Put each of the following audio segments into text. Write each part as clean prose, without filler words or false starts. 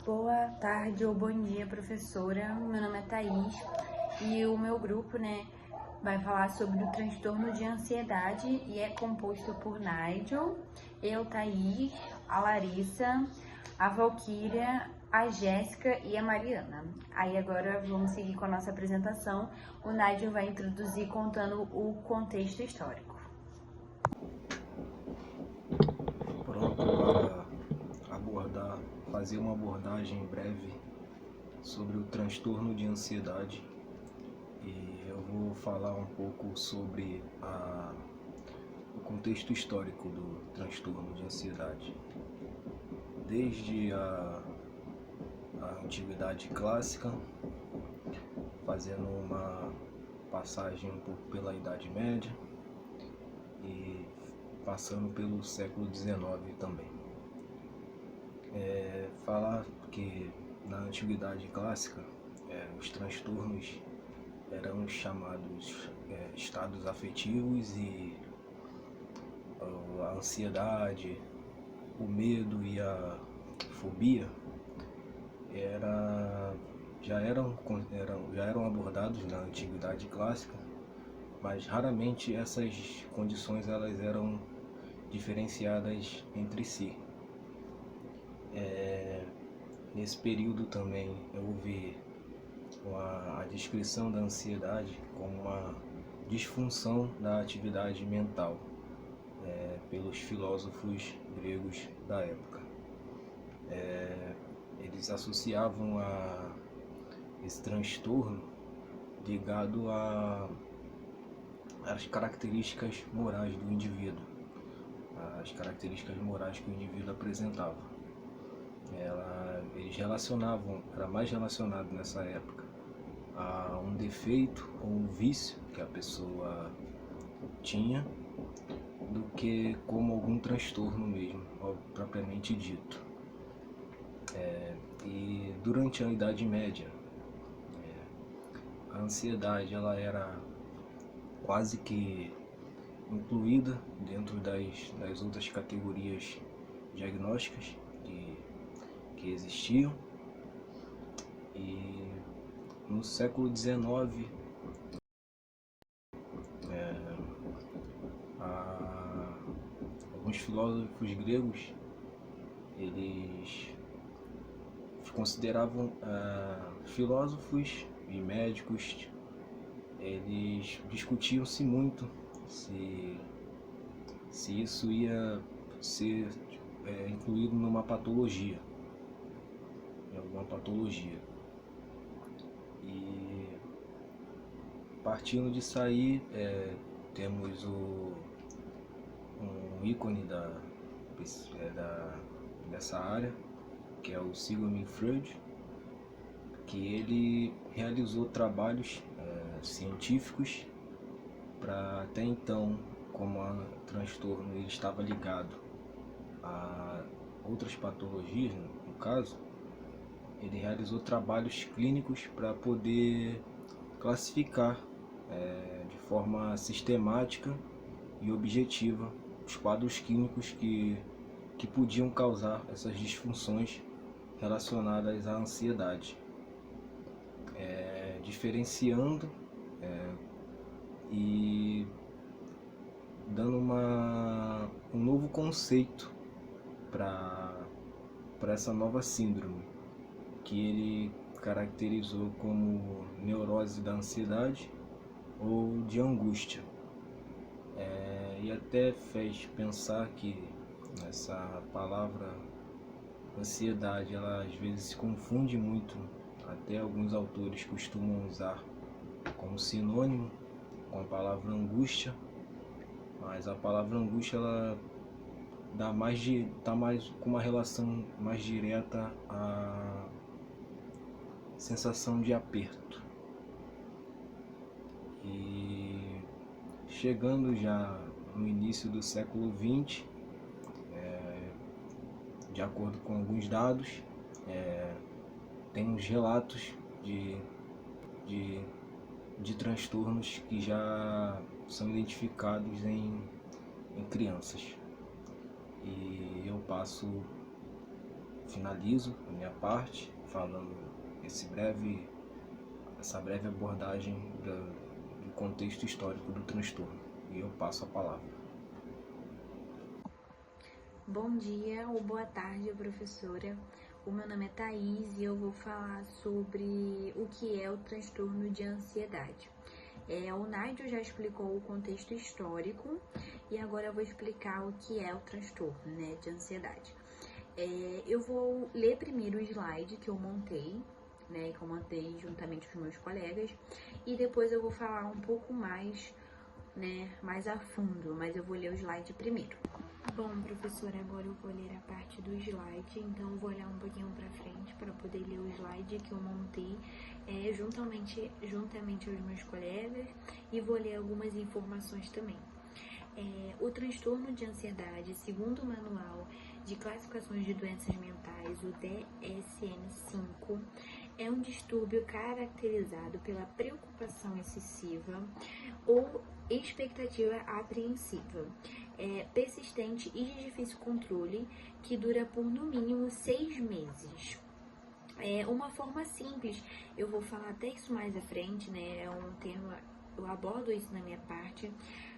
Boa tarde ou bom dia, professora. Meu nome é Thaís e o meu grupo, vai falar sobre o transtorno de ansiedade e é composto por Nigel, eu, Thaís, a Larissa, a Valquíria, a Jéssica e a Mariana. Aí agora vamos seguir com a nossa apresentação. O Nigel vai introduzir contando o contexto histórico. Pronto para fazer uma abordagem breve sobre o transtorno de ansiedade, e eu vou falar um pouco sobre o contexto histórico do transtorno de ansiedade. Desde a antiguidade clássica, fazendo uma passagem um pouco pela Idade Média e passando pelo século XIX também. Falar que na antiguidade clássica os transtornos eram chamados estados afetivos, e a ansiedade, o medo e a fobia já eram abordados na antiguidade clássica, mas raramente essas condições elas eram diferenciadas entre si. Nesse período também houve a descrição da ansiedade como uma disfunção da atividade mental pelos filósofos gregos da época. Eles associavam a esse transtorno ligado às características morais do indivíduo, as características morais que o indivíduo apresentava. Era mais relacionado nessa época a um defeito ou um vício que a pessoa tinha, do que como algum transtorno mesmo, propriamente dito. E durante a Idade Média, a ansiedade ela era quase que incluída dentro das outras categorias diagnósticas que existiam, e no século XIX alguns filósofos gregos eles se consideravam filósofos e médicos. Eles discutiam-se muito se isso ia ser incluído numa patologia, em alguma patologia. E partindo disso aí, temos um ícone dessa área, que é o Sigmund Freud, que ele realizou trabalhos científicos para, até então, como o transtorno ele estava ligado a outras patologias, no caso, ele realizou trabalhos clínicos para poder classificar de forma sistemática e objetiva os quadros clínicos que podiam causar essas disfunções relacionadas à ansiedade, diferenciando e dando um novo conceito para essa nova síndrome, que ele caracterizou como neurose da ansiedade ou de angústia. E até fez pensar que essa palavra ansiedade, ela às vezes se confunde muito, até alguns autores costumam usar como sinônimo com a palavra angústia, mas a palavra angústia ela está mais com uma relação mais direta à sensação de aperto. E chegando já no início do século XX, de acordo com alguns dados, temos relatos de transtornos que já são identificados em crianças. E eu passo finalizo a minha parte falando essa breve abordagem do contexto histórico do transtorno. E eu passo a palavra. Bom dia ou boa tarde, professora. O meu nome é Thaís e eu vou falar sobre o que é o transtorno de ansiedade. O Nigel já explicou o contexto histórico e agora eu vou explicar o que é o transtorno, de ansiedade. Eu vou ler primeiro o slide que eu montei, que eu montei juntamente com os meus colegas, e depois eu vou falar um pouco mais, mais a fundo, mas eu vou ler o slide primeiro. Bom, professora, agora eu vou ler a parte do slide, então eu vou olhar um pouquinho para frente para poder ler o slide que eu montei juntamente aos meus colegas, e vou ler algumas informações também. O transtorno de ansiedade, segundo o Manual de Classificações de Doenças Mentais, o DSM-5, é um distúrbio caracterizado pela preocupação excessiva ou expectativa apreensiva, persistente e de difícil controle, que dura por no mínimo 6 meses. Uma forma simples, eu vou falar até isso mais à frente, é um termo, eu abordo isso na minha parte,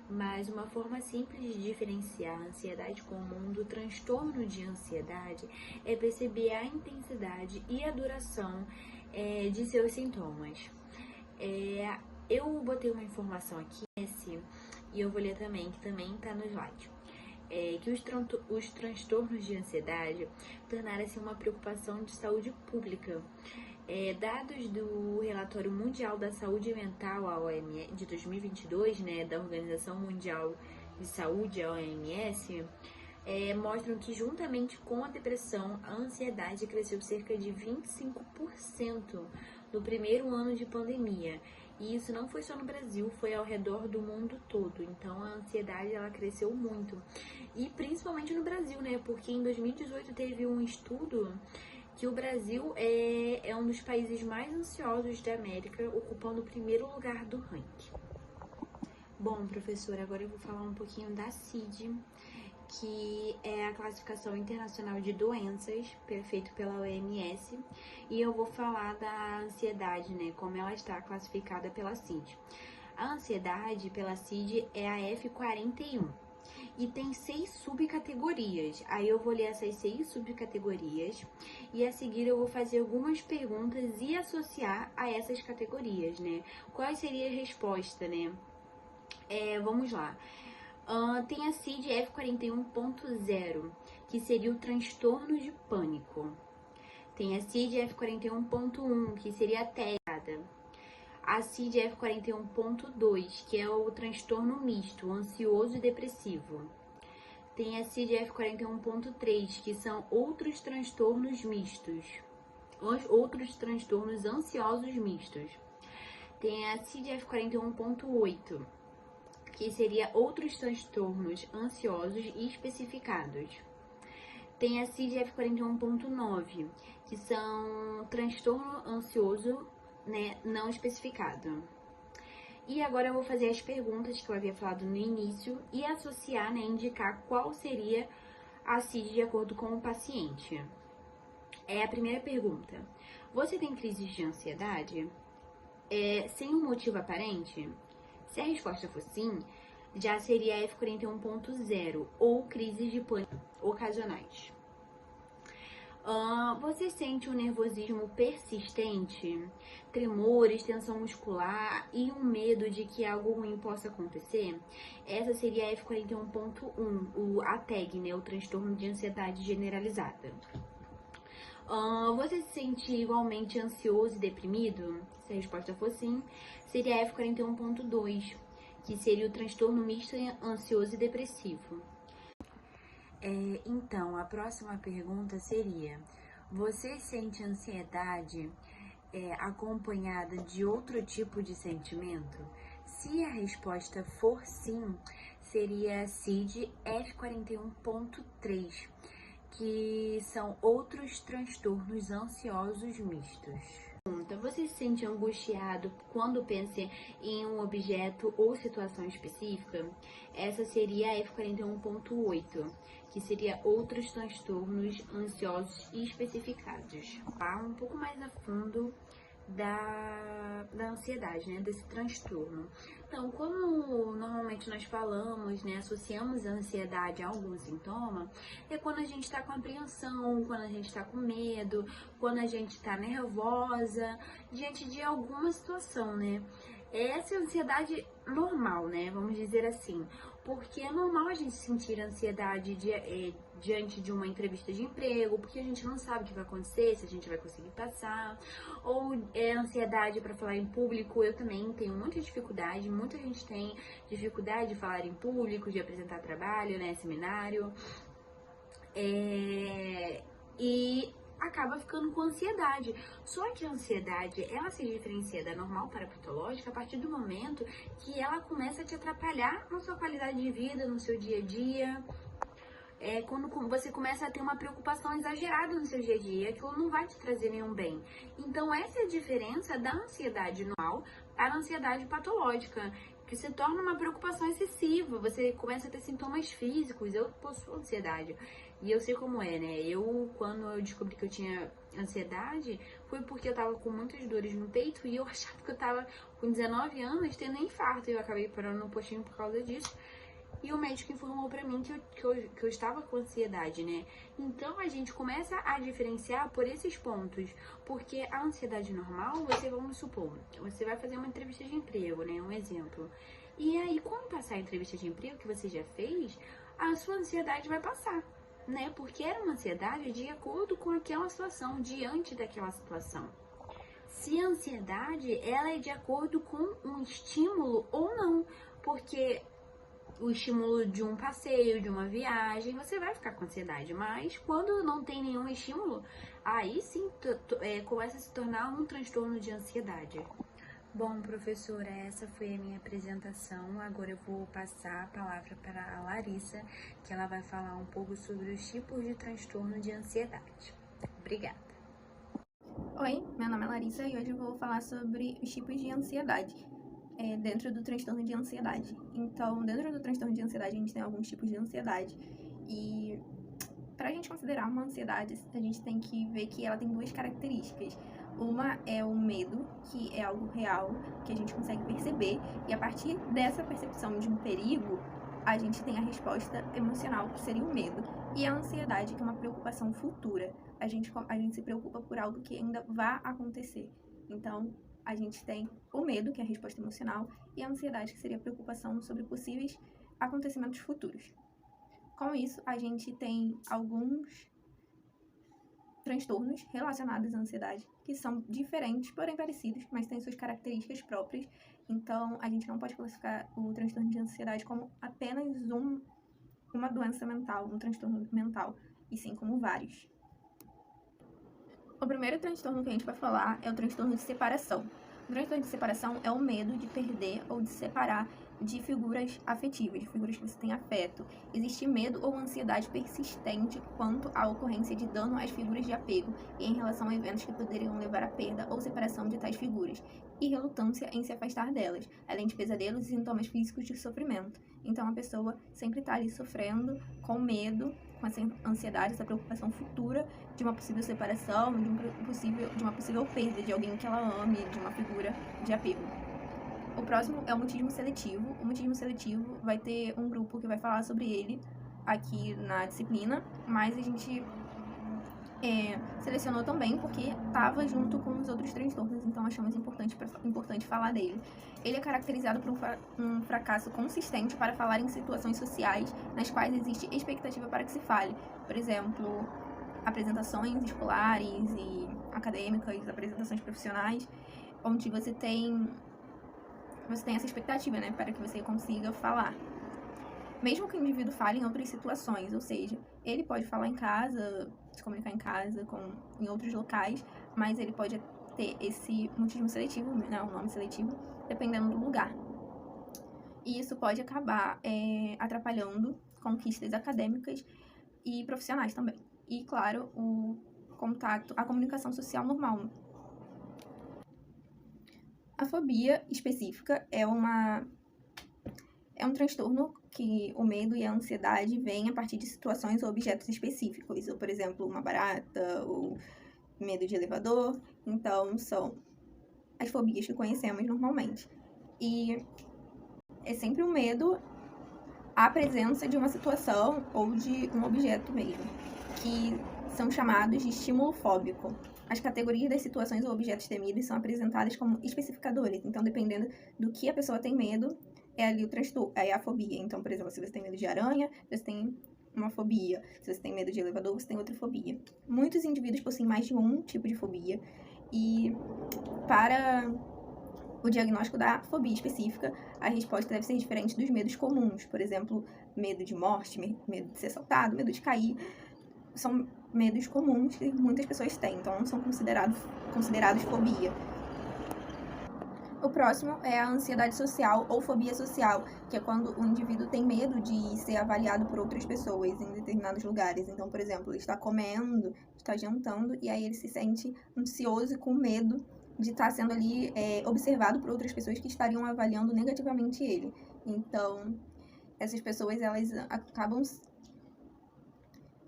mas uma forma simples de diferenciar a ansiedade comum do transtorno de ansiedade é perceber a intensidade e a duração de seus sintomas. Eu botei uma informação aqui, e eu vou ler também, que também está no slide. Que os transtornos de ansiedade tornaram-se uma preocupação de saúde pública. Dados do Relatório Mundial da Saúde Mental, a OMS, de 2022, da Organização Mundial de Saúde, a OMS, mostram que, juntamente com a depressão, a ansiedade cresceu cerca de 25% no primeiro ano de pandemia. E isso não foi só no Brasil, foi ao redor do mundo todo. Então, a ansiedade, ela cresceu muito. E principalmente no Brasil, porque em 2018 teve um estudo que o Brasil é um dos países mais ansiosos da América, ocupando o primeiro lugar do ranking. Bom, professora, agora eu vou falar um pouquinho da CID, que é a Classificação Internacional de Doenças, feito pela OMS, e eu vou falar da ansiedade, como ela está classificada pela CID. A ansiedade pela CID é a F41 e tem 6 subcategorias. Aí eu vou ler essas 6 subcategorias e a seguir eu vou fazer algumas perguntas e associar a essas categorias, Qual seria a resposta, vamos lá. Tem a CID F41.0, que seria o transtorno de pânico. Tem a CID F41.1, que seria a TED. A CID F41.2, que é o transtorno misto, ansioso e depressivo. Tem a CID F41.3, que são outros transtornos mistos, outros transtornos ansiosos mistos. Tem a CID F41.8, que seria outros transtornos ansiosos e especificados. Tem a CID F41.9, que são transtorno ansioso, não especificado. E agora eu vou fazer as perguntas que eu havia falado no início e associar, indicar qual seria a CID de acordo com o paciente. A primeira pergunta: você tem crises de ansiedade? Sem um motivo aparente? Se a resposta for sim, já seria F41.0 ou crises de pânico ocasionais. Você sente um nervosismo persistente, tremores, tensão muscular e um medo de que algo ruim possa acontecer? Essa seria a F41.1, a TAG, o transtorno de ansiedade generalizada. Você se sente igualmente ansioso e deprimido? Se a resposta for sim, seria a F41.2, que seria o transtorno misto ansioso e depressivo. Então, a próxima pergunta seria: você sente ansiedade acompanhada de outro tipo de sentimento? Se a resposta for sim, seria a CID F41.3, que são outros transtornos ansiosos mistos. Você se sente angustiado quando pensa em um objeto ou situação específica? Essa seria a F41.8, que seria outros transtornos ansiosos especificados. Tá? Um pouco mais a fundo da ansiedade, né, desse transtorno. Então, como normalmente nós falamos, né, associamos a ansiedade a algum sintoma, é quando a gente está com apreensão, quando a gente está com medo, quando a gente está nervosa, diante de alguma situação, né. Essa é a ansiedade normal, né, vamos dizer assim, porque é normal a gente sentir ansiedade diante de uma entrevista de emprego, porque a gente não sabe o que vai acontecer, se a gente vai conseguir passar, ou ansiedade para falar em público. Eu também tenho muita dificuldade, muita gente tem dificuldade de falar em público, de apresentar trabalho, né, seminário, e acaba ficando com ansiedade. Só que a ansiedade, ela se diferencia da normal para a patológica a partir do momento que ela começa a te atrapalhar na sua qualidade de vida, no seu dia a dia. Quando você começa a ter uma preocupação exagerada no seu dia a dia, aquilo não vai te trazer nenhum bem. Então, essa é a diferença da ansiedade normal para a ansiedade patológica, que se torna uma preocupação excessiva. Você começa a ter sintomas físicos. Eu possuo ansiedade e eu sei como é, né? Quando eu descobri que eu tinha ansiedade, foi porque eu tava com muitas dores no peito e eu achava que eu tava com 19 anos tendo infarto. E eu acabei parando no postinho por causa disso. E o médico informou pra mim que eu estava com ansiedade, né? Então, a gente começa a diferenciar por esses pontos. Porque a ansiedade normal, vamos supor, você vai fazer uma entrevista de emprego, né? Um exemplo. E aí, quando passar a entrevista de emprego que você já fez, a sua ansiedade vai passar, né? Porque era uma ansiedade de acordo com aquela situação, diante daquela situação. Se a ansiedade, ela é de acordo com um estímulo ou não. Porque o estímulo de um passeio, de uma viagem, você vai ficar com ansiedade. Mas quando não tem nenhum estímulo, aí sim começa a se tornar um transtorno de ansiedade. Bom, professora, essa foi a minha apresentação. Agora eu vou passar a palavra para a Larissa, que ela vai falar um pouco sobre os tipos de transtorno de ansiedade. Obrigada. Oi, meu nome é Larissa e hoje eu vou falar sobre os tipos de ansiedade dentro do transtorno de ansiedade. Então, dentro do transtorno de ansiedade, a gente tem alguns tipos de ansiedade e para a gente considerar uma ansiedade, a gente tem que ver que ela tem duas características. Uma é o medo, que é algo real, que a gente consegue perceber, e a partir dessa percepção de um perigo, a gente tem a resposta emocional, que seria o medo. E a ansiedade, que é uma preocupação futura. A gente se preocupa por algo que ainda vai acontecer. Então, a gente tem o medo, que é a resposta emocional, e a ansiedade, que seria a preocupação sobre possíveis acontecimentos futuros. Com isso, a gente tem alguns transtornos relacionados à ansiedade, que são diferentes, porém parecidos, mas têm suas características próprias. Então, a gente não pode classificar o transtorno de ansiedade como apenas uma doença mental, um transtorno mental, e sim como vários. O primeiro transtorno que a gente vai falar é o transtorno de separação. O transtorno de separação é o medo de perder ou de separar de figuras afetivas, de figuras que você tem afeto. Existe medo ou ansiedade persistente quanto à ocorrência de dano às figuras de apego e em relação a eventos que poderiam levar à perda ou separação de tais figuras, e relutância em se afastar delas, além de pesadelos e sintomas físicos de sofrimento. Então a pessoa sempre está ali sofrendo, com medo, com essa ansiedade, essa preocupação futura de uma possível separação, de uma possível perda de alguém que ela ame, de uma figura de apego. O próximo é o mutismo seletivo. O mutismo seletivo vai ter um grupo que vai falar sobre ele aqui na disciplina, mas a gente selecionou também porque estava junto com os outros transtornos, então achamos importante falar dele. Ele é caracterizado por um fracasso consistente para falar em situações sociais nas quais existe expectativa para que se fale. Por exemplo, apresentações escolares e acadêmicas, apresentações profissionais, onde você tem essa expectativa, né, para que você consiga falar. Mesmo que o indivíduo fale em outras situações, ou seja, ele pode falar em casa, se comunicar em casa, em outros locais, mas ele pode ter esse mutismo seletivo, né, o nome seletivo, dependendo do lugar. E isso pode acabar atrapalhando conquistas acadêmicas e profissionais também. E, claro, o contato, a comunicação social normal. A fobia específica é um transtorno que o medo e a ansiedade vêm a partir de situações ou objetos específicos, ou, por exemplo, uma barata, ou medo de elevador. Então, são as fobias que conhecemos normalmente. E é sempre um medo à presença de uma situação ou de um objeto mesmo, que são chamados de estímulo fóbico. As categorias das situações ou objetos temidos são apresentadas como especificadores. Então, dependendo do que a pessoa tem medo, é ali o transtorno, é a fobia. Então, por exemplo, se você tem medo de aranha, você tem uma fobia. Se você tem medo de elevador, você tem outra fobia. Muitos indivíduos possuem mais de um tipo de fobia. E para o diagnóstico da fobia específica, a resposta deve ser diferente dos medos comuns. Por exemplo, medo de morte, medo de ser assaltado, medo de cair. São medos comuns que muitas pessoas têm, então não são considerados fobia. O próximo é a ansiedade social ou fobia social, que é quando o indivíduo tem medo de ser avaliado por outras pessoas em determinados lugares. Então, por exemplo, ele está comendo, está jantando, e aí ele se sente ansioso e com medo de estar sendo ali observado por outras pessoas que estariam avaliando negativamente ele. Então, essas pessoas, elas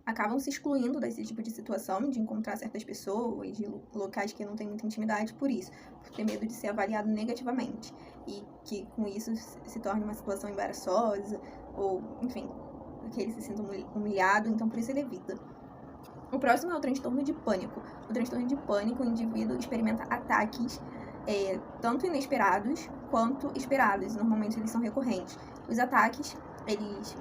acabam se excluindo desse tipo de situação, de encontrar certas pessoas, de locais que não tem muita intimidade por isso, por ter medo de ser avaliado negativamente. E que com isso se torne uma situação embaraçosa, ou, enfim, que ele se sinta humilhado, então por isso ele evita. O próximo é o transtorno de pânico. O transtorno de pânico, o indivíduo experimenta ataques tanto inesperados quanto esperados. Normalmente eles são recorrentes. Os ataques, eles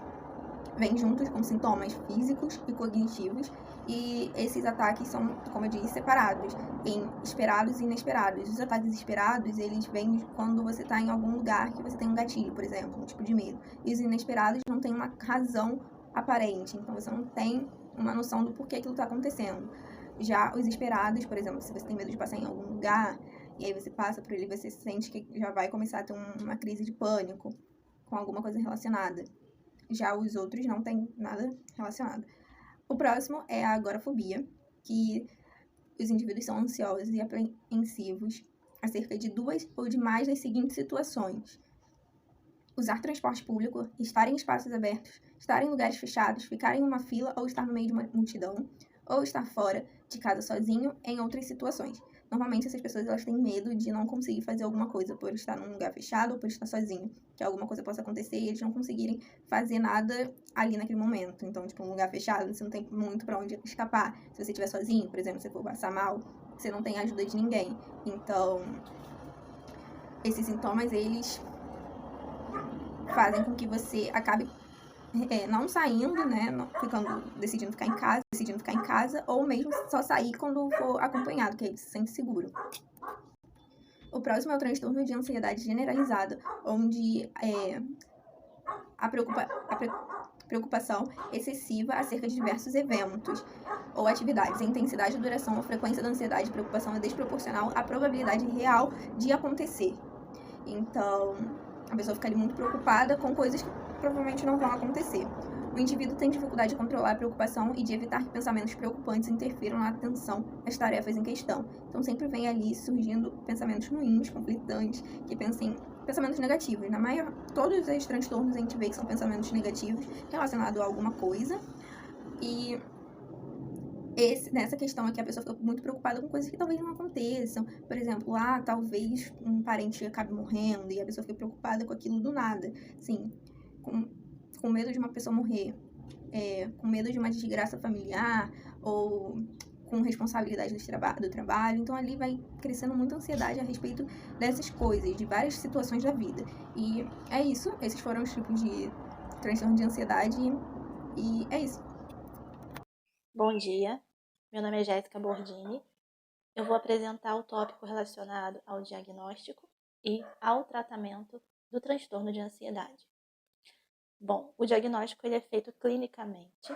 vêm juntos com sintomas físicos e cognitivos, e esses ataques são, como eu disse, separados em esperados e inesperados. Os ataques esperados, eles vêm quando você está em algum lugar que você tem um gatilho, por exemplo, um tipo de medo. E os inesperados não têm uma razão aparente, então você não tem uma noção do porquê aquilo está acontecendo. Já os esperados, por exemplo, se você tem medo de passar em algum lugar, e aí você passa por ele, você sente que já vai começar a ter uma crise de pânico com alguma coisa relacionada. Já os outros não tem nada relacionado. O próximo é a agorafobia, que os indivíduos são ansiosos e apreensivos acerca de duas ou de mais das seguintes situações: usar transporte público, estar em espaços abertos, estar em lugares fechados, ficar em uma fila ou estar no meio de uma multidão, ou estar fora de casa sozinho em outras situações. Normalmente essas pessoas elas têm medo de não conseguir fazer alguma coisa por estar num lugar fechado ou por estar sozinho, que alguma coisa possa acontecer e eles não conseguirem fazer nada ali naquele momento. Então, tipo, um lugar fechado, você não tem muito para onde escapar. Se você estiver sozinho, por exemplo, se você for passar mal, você não tem ajuda de ninguém. Então, esses sintomas, eles fazem com que você acabe não saindo, né, decidindo ficar em casa, ou mesmo só sair quando for acompanhado, que aí você se sente seguro. O próximo é o transtorno de ansiedade generalizada, onde a preocupação excessiva acerca de diversos eventos ou atividades. A intensidade, a duração ou frequência da ansiedade e preocupação é desproporcional à probabilidade real de acontecer. Então, a pessoa fica ali muito preocupada com coisas que provavelmente não vão acontecer. O indivíduo tem dificuldade de controlar a preocupação e de evitar que pensamentos preocupantes interfiram na atenção às tarefas em questão. Então, sempre vem ali surgindo pensamentos ruins, conflitantes, que pensem pensamentos negativos. Todos os transtornos a gente vê que são pensamentos negativos relacionados a alguma coisa. E nessa questão aqui, a pessoa fica muito preocupada com coisas que talvez não aconteçam. Por exemplo, talvez um parente acabe morrendo e a pessoa fica preocupada com aquilo do nada. Sim, com medo de uma pessoa morrer, com medo de uma desgraça familiar ou com responsabilidade do trabalho. Então, ali vai crescendo muita ansiedade a respeito dessas coisas, de várias situações da vida. E é isso. Esses foram os tipos de transtorno de ansiedade. E é isso. Bom dia, meu nome é Jéssica Bordini. Eu vou apresentar o tópico relacionado ao diagnóstico e ao tratamento do transtorno de ansiedade. Bom, o diagnóstico ele é feito clinicamente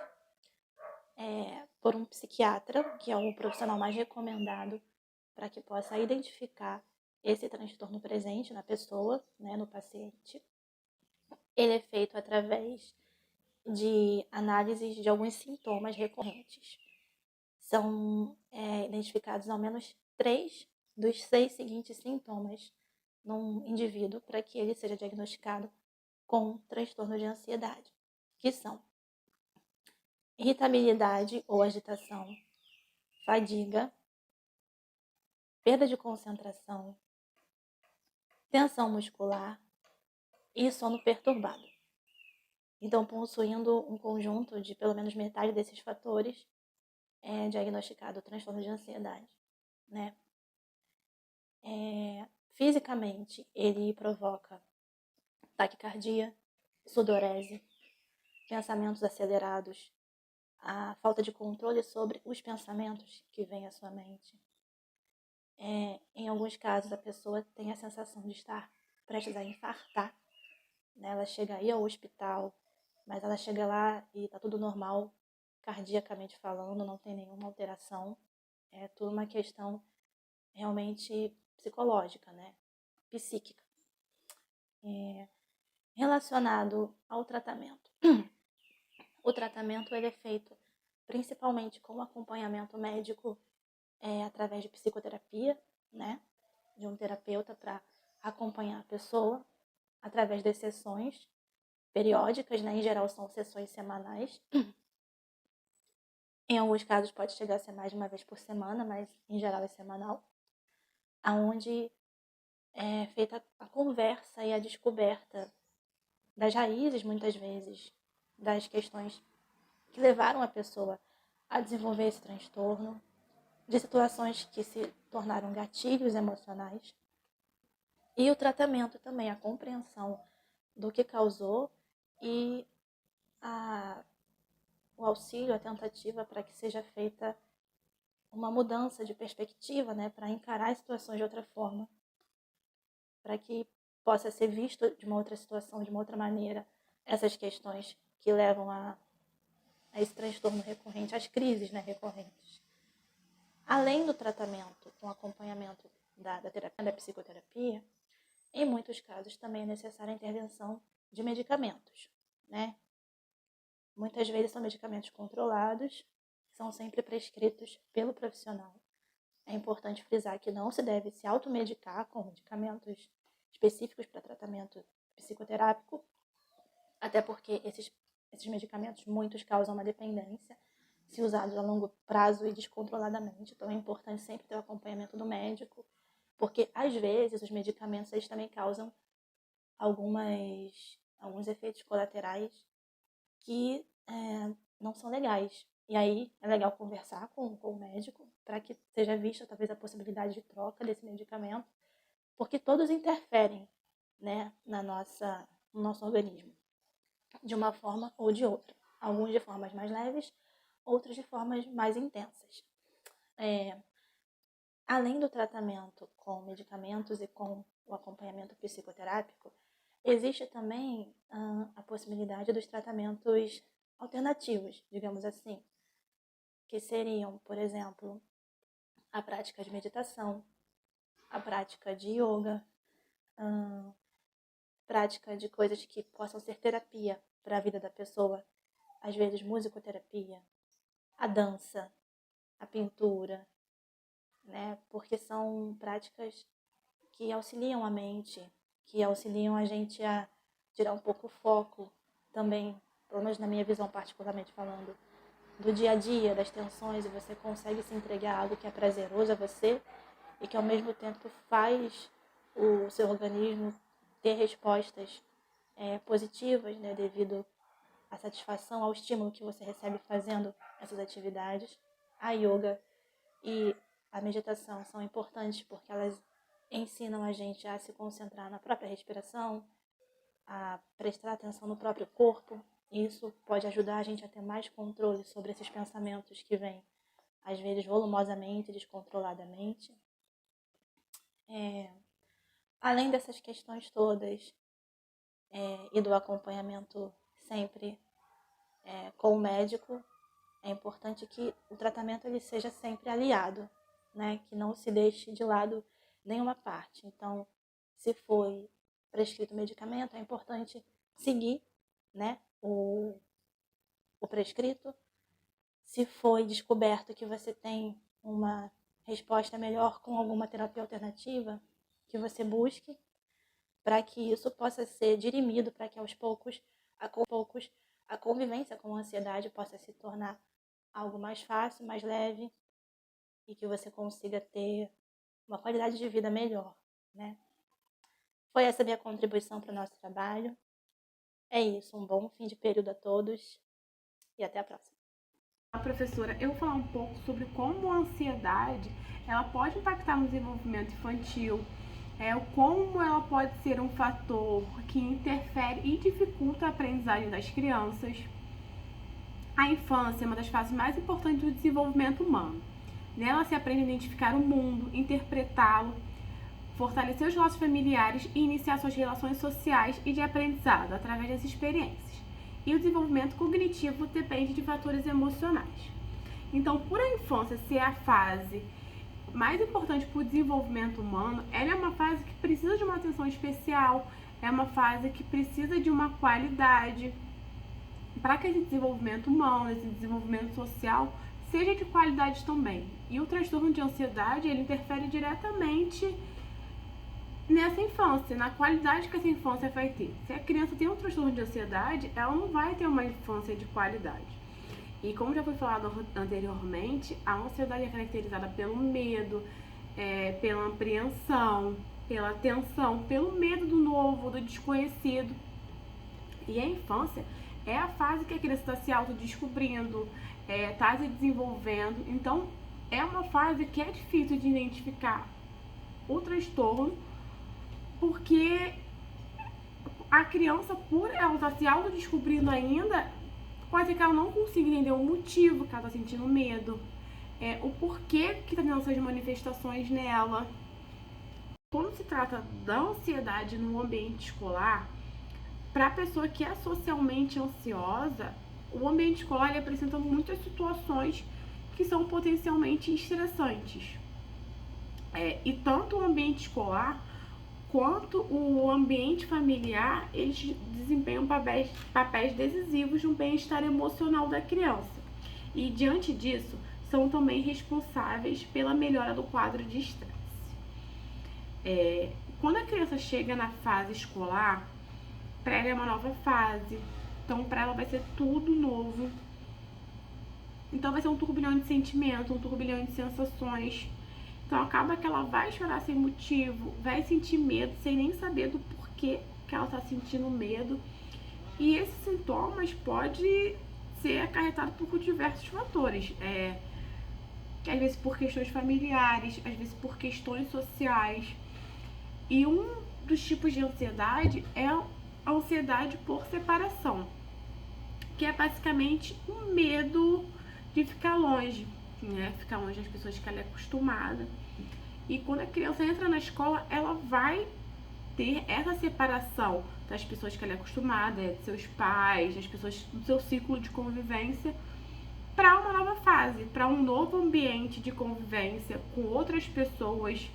por um psiquiatra, que é o profissional mais recomendado para que possa identificar esse transtorno presente na pessoa, né, no paciente. Ele é feito através de análises de alguns sintomas recorrentes. São identificados ao menos 3 dos 6 seguintes sintomas num indivíduo para que ele seja diagnosticado com transtorno de ansiedade, que são irritabilidade ou agitação, fadiga, perda de concentração, tensão muscular e sono perturbado. Então, possuindo um conjunto de pelo menos metade desses fatores, é diagnosticado o transtorno de ansiedade, né? Fisicamente, ele provoca taquicardia, sudorese, pensamentos acelerados, a falta de controle sobre os pensamentos que vêm à sua mente. Em alguns casos, a pessoa tem a sensação de estar prestes a infartar, né? Ela chega aí ao hospital, mas ela chega lá e está tudo normal, cardiacamente falando, não tem nenhuma alteração. É tudo uma questão realmente psicológica, né? Psíquica. Relacionado ao tratamento. O tratamento ele é feito principalmente com acompanhamento médico através de psicoterapia, né? De um terapeuta para acompanhar a pessoa através das sessões periódicas, né? Em geral são sessões semanais. Em alguns casos pode chegar a ser mais de uma vez por semana, mas em geral é semanal, aonde é feita a conversa e a descoberta das raízes, muitas vezes, das questões que levaram a pessoa a desenvolver esse transtorno, de situações que se tornaram gatilhos emocionais, e o tratamento também, a compreensão do que causou e o auxílio, a tentativa para que seja feita uma mudança de perspectiva, né, para encarar as situações de outra forma, para que possa ser visto de uma outra situação, de uma outra maneira, essas questões que levam a esse transtorno recorrente, às crises, né, recorrentes. Além do tratamento com acompanhamento da terapia, da psicoterapia, em muitos casos também é necessária a intervenção de medicamentos, né? Muitas vezes são medicamentos controlados, são sempre prescritos pelo profissional. É importante frisar que não se deve se automedicar com medicamentos específicos para tratamento psicoterápico, até porque esses medicamentos, muitos causam uma dependência, se usados a longo prazo e descontroladamente. Então é importante sempre ter o acompanhamento do médico, porque às vezes os medicamentos eles também causam alguns efeitos colaterais que não são legais. E aí é legal conversar com o médico para que seja vista talvez a possibilidade de troca desse medicamento, porque todos interferem, né, no nosso organismo, de uma forma ou de outra. Alguns de formas mais leves, outros de formas mais intensas. Além do tratamento com medicamentos e com o acompanhamento psicoterápico, existe também a possibilidade dos tratamentos alternativos, digamos assim, que seriam, por exemplo, a prática de meditação, a prática de yoga, prática de coisas que possam ser terapia para a vida da pessoa, às vezes musicoterapia, a dança, a pintura, né? Porque são práticas que auxiliam a mente, que auxiliam a gente a tirar um pouco o foco também, pelo menos na minha visão particularmente falando, do dia a dia, das tensões, e você consegue se entregar a algo que é prazeroso a você e que ao mesmo tempo faz o seu organismo ter respostas positivas, né, devido à satisfação, ao estímulo que você recebe fazendo essas atividades. A yoga e a meditação são importantes porque elas ensinam a gente a se concentrar na própria respiração, a prestar atenção no próprio corpo. Isso pode ajudar a gente a ter mais controle sobre esses pensamentos que vêm, às vezes, volumosamente, descontroladamente. Além dessas questões todas e do acompanhamento sempre com o médico, é importante que o tratamento ele seja sempre aliado, né? Que não se deixe de lado nenhuma parte. Então, se foi prescrito medicamento, é importante seguir, né, o prescrito. Se foi descoberto que você tem uma resposta melhor com alguma terapia alternativa, que você busque para que isso possa ser dirimido, para que aos poucos a convivência com a ansiedade possa se tornar algo mais fácil, mais leve e que você consiga ter uma qualidade de vida melhor, né? Foi essa minha contribuição para o nosso trabalho. É isso, um bom fim de período a todos e até a próxima. Professora, eu vou falar um pouco sobre como a ansiedade ela pode impactar no desenvolvimento infantil, como ela pode ser um fator que interfere e dificulta a aprendizagem das crianças. A infância é uma das fases mais importantes do desenvolvimento humano. Nela se aprende a identificar o mundo, interpretá-lo, fortalecer os laços familiares e iniciar suas relações sociais e de aprendizado através das experiências. E o desenvolvimento cognitivo depende de fatores emocionais. Então, por a infância ser a fase mais importante para o desenvolvimento humano, ela é uma fase que precisa de uma atenção especial, é uma fase que precisa de uma qualidade para que esse desenvolvimento humano, esse desenvolvimento social, seja de qualidade também. E o transtorno de ansiedade, ele interfere diretamente nessa infância, na qualidade que essa infância vai ter. Se a criança tem um transtorno de ansiedade, ela não vai ter uma infância de qualidade. E como já foi falado anteriormente, a ansiedade é caracterizada pelo medo, pela apreensão, pela tensão, pelo medo do novo, do desconhecido. E a infância é a fase que a criança está se autodescobrindo, está se desenvolvendo. Então, é uma fase que é difícil de identificar o transtorno, porque a criança, por ela estar se autodescobrindo ainda, pode ser que ela não consiga entender o motivo que ela está sentindo medo, o porquê que está tendo essas manifestações nela. Quando se trata da ansiedade no ambiente escolar, para a pessoa que é socialmente ansiosa, o ambiente escolar ele apresenta muitas situações que são potencialmente estressantes. E tanto o ambiente escolar quanto o ambiente familiar, eles desempenham papéis decisivos no bem-estar emocional da criança. E, diante disso, são também responsáveis pela melhora do quadro de estresse. Quando a criança chega na fase escolar, para ela é uma nova fase, então para ela vai ser tudo novo. Então vai ser um turbilhão de sentimentos, um turbilhão de sensações. Então acaba que ela vai chorar sem motivo, vai sentir medo sem nem saber do porquê que ela está sentindo medo. E esses sintomas podem ser acarretados por diversos fatores. Às vezes por questões familiares, às vezes por questões sociais. E um dos tipos de ansiedade é a ansiedade por separação, que é basicamente um medo de ficar longe, né? Ficar longe das pessoas que ela é acostumada. E quando a criança entra na escola, ela vai ter essa separação das pessoas que ela é acostumada, de seus pais, das pessoas do seu ciclo de convivência, para uma nova fase, para um novo ambiente de convivência com outras pessoas.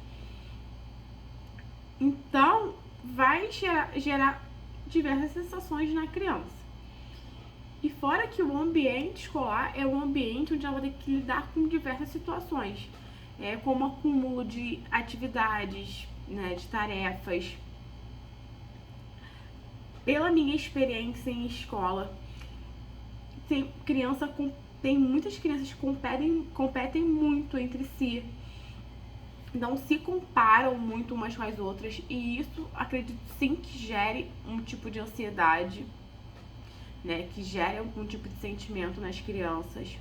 Então, vai gerar diversas sensações na criança. E fora que o ambiente escolar é um ambiente onde ela vai ter que lidar com diversas situações, como acúmulo de atividades, né, de tarefas. Pela minha experiência em escola, tem muitas crianças que competem muito entre si, não se comparam muito umas com as outras, e isso acredito sim que gere um tipo de ansiedade, né, que gera algum tipo de sentimento nas crianças.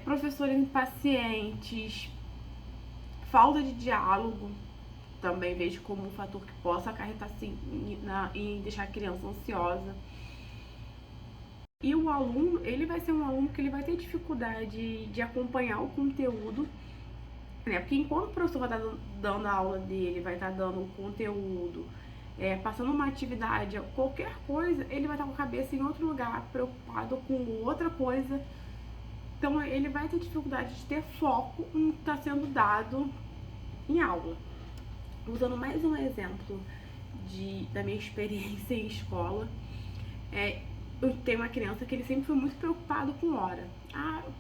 Professores impacientes, falta de diálogo, também vejo como um fator que possa acarretar sim, em deixar a criança ansiosa. E o aluno, ele vai ser um aluno que ele vai ter dificuldade de acompanhar o conteúdo, né? Porque enquanto o professor vai estar dando a aula dele, vai estar dando o conteúdo, passando uma atividade, qualquer coisa, ele vai estar com a cabeça em outro lugar, preocupado com outra coisa. Então, ele vai ter dificuldade de ter foco no que está sendo dado em aula. Usando mais um exemplo da minha experiência em escola, eu tenho uma criança que ele sempre foi muito preocupado com hora.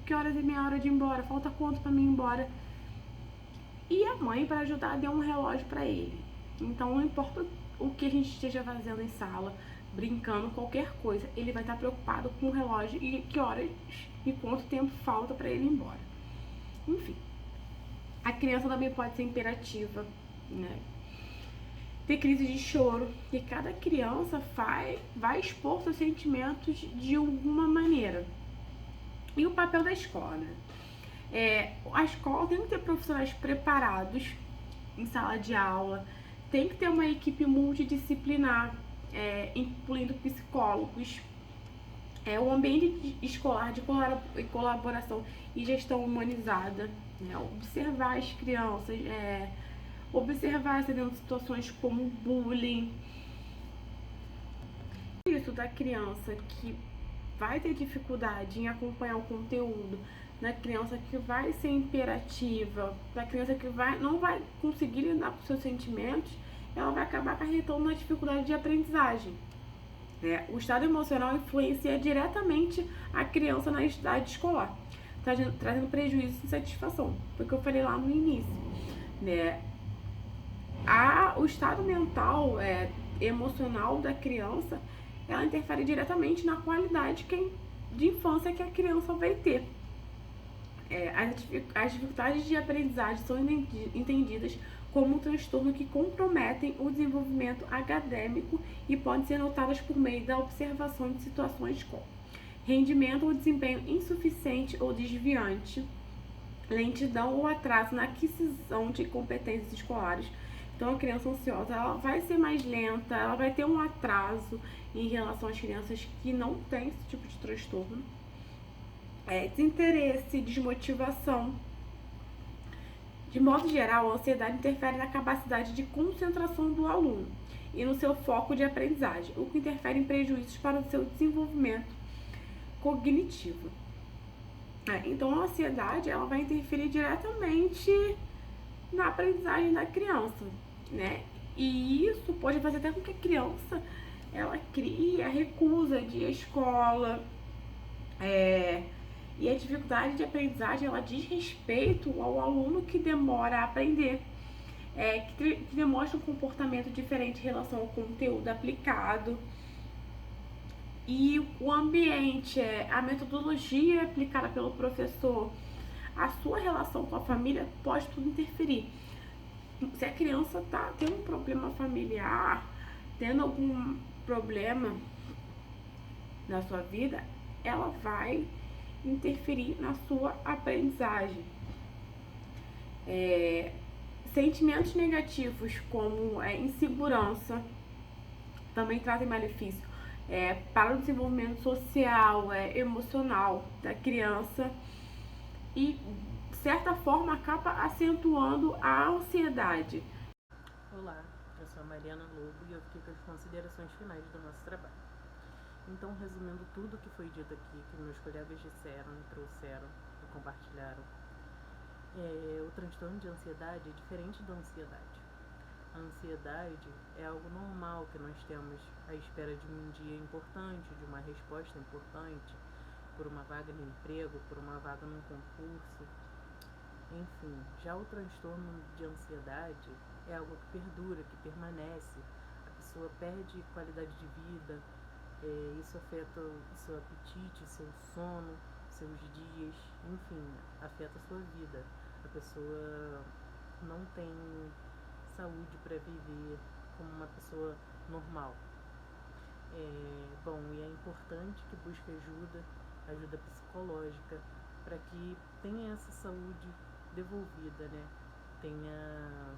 Que horas é minha hora de ir embora? Falta quanto para mim ir embora? E a mãe, para ajudar, deu um relógio para ele. Então, não importa o o que a gente esteja fazendo em sala, brincando, qualquer coisa, ele vai estar preocupado com o relógio e que horas e quanto tempo falta para ele ir embora. Enfim, a criança também pode ser imperativa, né? Ter crise de choro, e cada criança vai expor seus sentimentos de alguma maneira. E o papel da escola, né? A escola tem que ter profissionais preparados em sala de aula, tem que ter uma equipe multidisciplinar, incluindo psicólogos, o ambiente escolar de colaboração e gestão humanizada, né? Observar as crianças, observar dentro de situações como bullying. Isso da criança que vai ter dificuldade em acompanhar o conteúdo, da criança que vai ser imperativa, da criança que não vai conseguir lidar com seus sentimentos, ela vai acabar acarretando na dificuldade de aprendizagem. O estado emocional influencia diretamente a criança na idade escolar, trazendo prejuízo e insatisfação, foi o que eu falei lá no início, né? O estado mental, emocional da criança, ela interfere diretamente na qualidade de infância que a criança vai ter. As dificuldades de aprendizagem são entendidas como um transtorno que comprometem o desenvolvimento acadêmico e podem ser notadas por meio da observação de situações como rendimento ou desempenho insuficiente ou desviante, lentidão ou atraso na aquisição de competências escolares. Então, a criança ansiosa, ela vai ser mais lenta, ela vai ter um atraso em relação às crianças que não têm esse tipo de transtorno. Desinteresse, desmotivação. De modo geral, a ansiedade interfere na capacidade de concentração do aluno e no seu foco de aprendizagem, o que interfere em prejuízos para o seu desenvolvimento cognitivo. Então, a ansiedade, ela vai interferir diretamente na aprendizagem da criança, né? E isso pode fazer até com que a criança, ela crie a recusa de ir à escola, e a dificuldade de aprendizagem, ela diz respeito ao aluno que demora a aprender, que demonstra um comportamento diferente em relação ao conteúdo aplicado. E o ambiente, a metodologia aplicada pelo professor, a sua relação com a família pode tudo interferir. Se a criança está tendo um problema familiar, tendo algum problema na sua vida, ela vai interferir na sua aprendizagem. Sentimentos negativos como insegurança também trazem malefício para o desenvolvimento social, emocional da criança e, de certa forma, acaba acentuando a ansiedade. Olá, eu sou a Mariana Lobo e eu fiquei com as considerações finais do nosso trabalho. Então, resumindo tudo que foi dito aqui, que meus colegas disseram, trouxeram e compartilharam, o transtorno de ansiedade é diferente da ansiedade. A ansiedade é algo normal que nós temos à espera de um dia importante, de uma resposta importante, por uma vaga de emprego, por uma vaga num concurso, enfim. Já o transtorno de ansiedade é algo que perdura, que permanece, a pessoa perde qualidade de vida, isso afeta o seu apetite, seu sono, seus dias, enfim, afeta a sua vida. A pessoa não tem saúde para viver como uma pessoa normal. E é importante que busque ajuda psicológica, para que tenha essa saúde devolvida, né? Tenha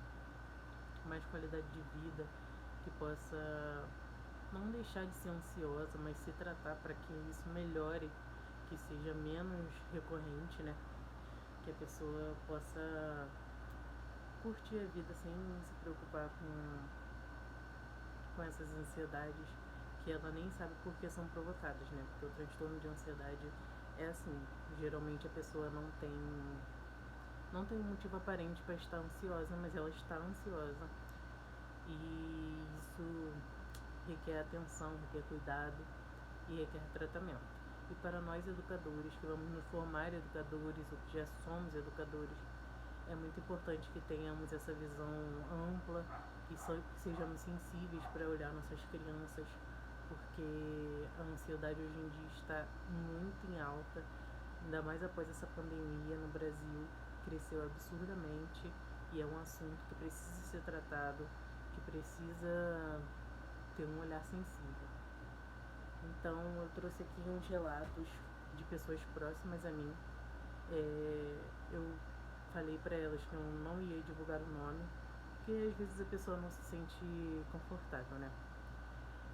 mais qualidade de vida, que possa não deixar de ser ansiosa, mas se tratar para que isso melhore, que seja menos recorrente, né? Que a pessoa possa curtir a vida sem se preocupar com essas ansiedades que ela nem sabe por que são provocadas, né? Porque o transtorno de ansiedade é assim, geralmente a pessoa não tem um motivo aparente para estar ansiosa, mas ela está ansiosa, e isso requer atenção, requer cuidado e requer tratamento. E para nós educadores, que vamos nos formar educadores ou que já somos educadores, é muito importante que tenhamos essa visão ampla, que sejamos sensíveis para olhar nossas crianças, porque a ansiedade hoje em dia está muito em alta, ainda mais após essa pandemia no Brasil, cresceu absurdamente e é um assunto que precisa ser tratado, que precisa ter um olhar sensível. Então eu trouxe aqui uns relatos de pessoas próximas a mim. Eu falei para elas que eu não ia divulgar o nome, porque às vezes a pessoa não se sente confortável, né?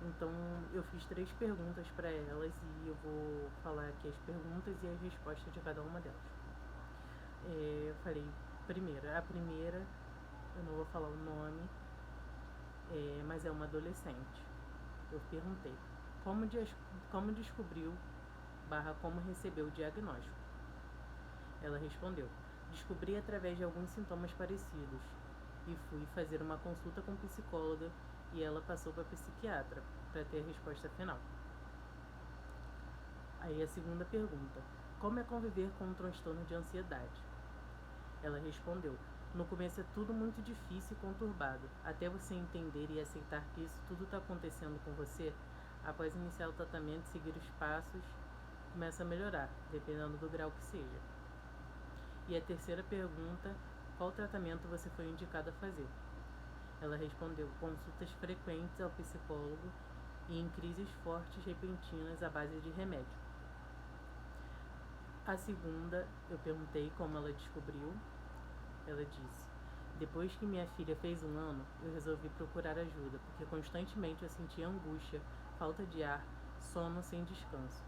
Então eu fiz 3 perguntas para elas e eu vou falar aqui as perguntas e as respostas de cada uma delas. Eu falei, a primeira, eu não vou falar o nome, mas é uma adolescente. Eu perguntei, como descobriu / como recebeu o diagnóstico? Ela respondeu, descobri através de alguns sintomas parecidos e fui fazer uma consulta com psicóloga e ela passou para psiquiatra para ter a resposta final. Aí a segunda pergunta, como é conviver com um transtorno de ansiedade? Ela respondeu, no começo é tudo muito difícil e conturbado, até você entender e aceitar que isso tudo está acontecendo com você, após iniciar o tratamento e seguir os passos, começa a melhorar, dependendo do grau que seja. E a terceira pergunta, qual tratamento você foi indicado a fazer? Ela respondeu, consultas frequentes ao psicólogo e em crises fortes repentinas à base de remédio. A segunda, eu perguntei como ela descobriu. Ela disse, depois que minha filha fez 1 ano, eu resolvi procurar ajuda, porque constantemente eu sentia angústia, falta de ar, sono sem descanso.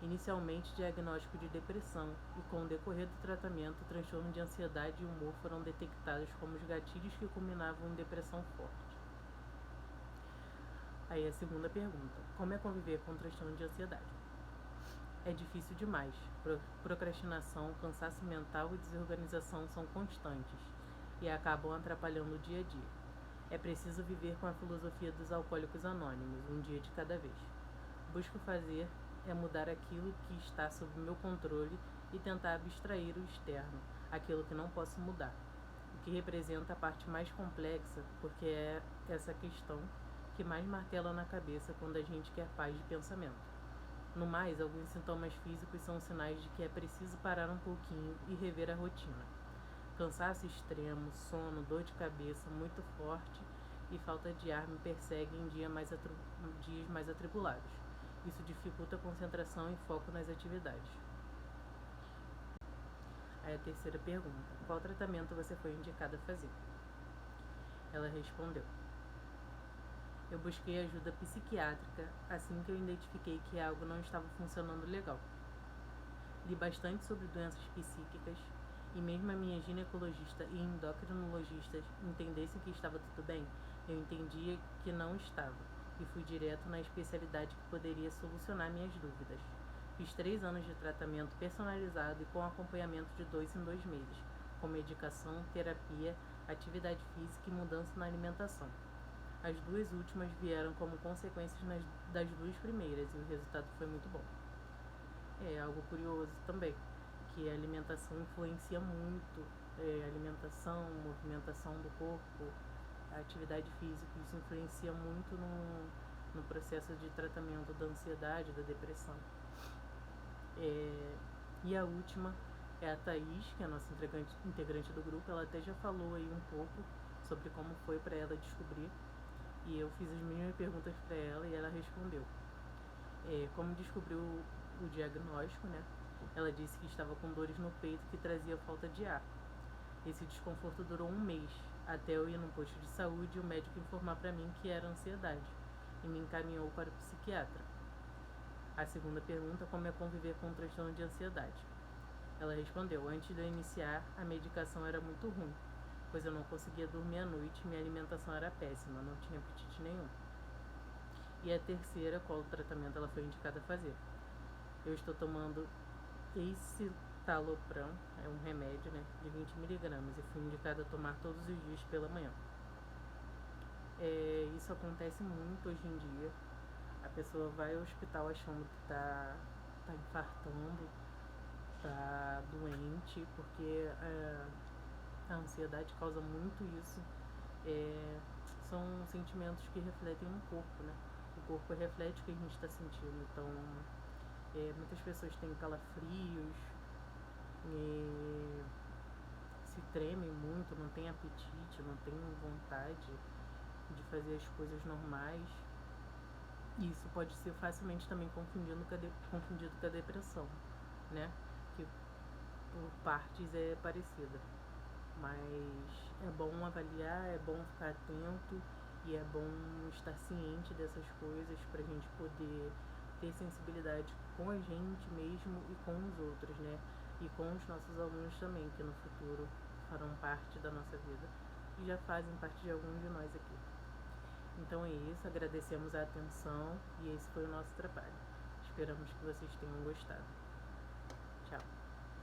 Inicialmente diagnóstico de depressão e com o decorrer do tratamento, transtorno de ansiedade e humor foram detectados como os gatilhos que culminavam em depressão forte. Aí a segunda pergunta, como é conviver com o transtorno de ansiedade? É difícil demais. Procrastinação, cansaço mental e desorganização são constantes e acabam atrapalhando o dia a dia. É preciso viver com a filosofia dos alcoólicos anônimos, um dia de cada vez. Busco fazer é mudar aquilo que está sob meu controle e tentar abstrair o externo, aquilo que não posso mudar, o que representa a parte mais complexa, porque é essa questão que mais martela na cabeça quando a gente quer paz de pensamento. No mais, alguns sintomas físicos são sinais de que é preciso parar um pouquinho e rever a rotina. Cansaço extremo, sono, dor de cabeça muito forte e falta de ar me perseguem em dias mais atribulados. Isso dificulta a concentração e foco nas atividades. Aí a terceira pergunta, qual tratamento você foi indicada a fazer? Ela respondeu, eu busquei ajuda psiquiátrica assim que eu identifiquei que algo não estava funcionando legal. Li bastante sobre doenças psíquicas e mesmo a minha ginecologista e endocrinologista entendessem que estava tudo bem, eu entendia que não estava e fui direto na especialidade que poderia solucionar minhas dúvidas. Fiz 3 anos de tratamento personalizado e com acompanhamento de 2 em 2 meses, com medicação, terapia, atividade física e mudança na alimentação. As 2 últimas vieram como consequências das 2 primeiras e o resultado foi muito bom. É algo curioso também, que a alimentação influencia muito, alimentação, movimentação do corpo, a atividade física, isso influencia muito no processo de tratamento da ansiedade, da depressão. E a última é a Thaís, que é a nossa integrante do grupo, ela até já falou aí um pouco sobre como foi para ela descobrir, e eu fiz as mesmas perguntas para ela e ela respondeu. Como descobriu o diagnóstico, né? Ela disse que estava com dores no peito que trazia falta de ar. Esse desconforto durou 1 mês, até eu ir no posto de saúde e o médico informar para mim que era ansiedade, e me encaminhou para o psiquiatra. A segunda pergunta, como é conviver com um transtorno de ansiedade? Ela respondeu, antes de eu iniciar, a medicação era muito ruim, pois eu não conseguia dormir à noite e minha alimentação era péssima, não tinha apetite nenhum. E a terceira, qual tratamento ela foi indicada a fazer? Eu estou tomando escitalopram, é um remédio, né, de 20 miligramas e fui indicada a tomar todos os dias pela manhã. Isso acontece muito hoje em dia. A pessoa vai ao hospital achando que tá infartando, tá doente, porque A ansiedade causa muito isso. São sentimentos que refletem no corpo, né? O corpo reflete o que a gente está sentindo. Então, muitas pessoas têm calafrios, se tremem muito, não têm apetite, não têm vontade de fazer as coisas normais. E isso pode ser facilmente também confundido com a depressão, né? Que por partes é parecida. Mas é bom avaliar, é bom ficar atento e é bom estar ciente dessas coisas pra gente poder ter sensibilidade com a gente mesmo e com os outros, né? E com os nossos alunos também, que no futuro farão parte da nossa vida e já fazem parte de alguns de nós aqui. Então é isso, agradecemos a atenção e esse foi o nosso trabalho. Esperamos que vocês tenham gostado.